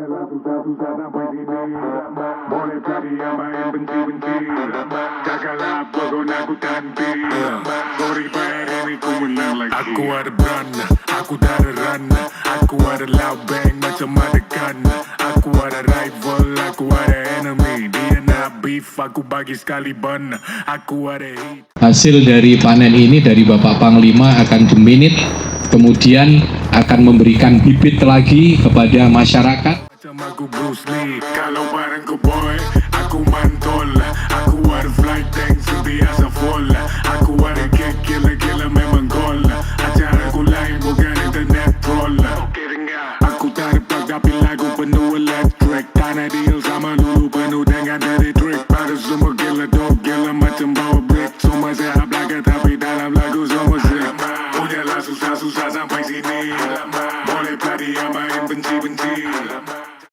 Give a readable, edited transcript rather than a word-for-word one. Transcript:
Adalah susah-susah sampai sini. Boleh tadi yang main benci-benci. Jagalah pokoknya aku tanti. Sorry bayar ini ku menang lagi. Aku ada brand, aku ada run. Aku ada loud bang macam ada gun. Aku ada rival, aku ada enemy. Dia nak beef, aku bagi sekali ban. Aku ada hit. Hasil dari panen ini dari Bapak Panglima akan diminit, kemudian akan memberikan bibit lagi kepada masyarakat. Macam aku Bruce Lee, kalau barangku boy, aku mantul. Aku ada flight tank, sentiasa full. Aku ada kick, gila-gila memang gol. Acaraku lain bukan internet troll. Aku tak ada plug tapi lagu penuh electric. Tanah deal sama lulu penuh dengan dari trick. Pada semua gila dog, gila macam bawa brick. Semua sehat belakang tapi dalam lagu semua sick. Udahlah susah-susah sampai sini. Boleh tadi yang main benci-benci.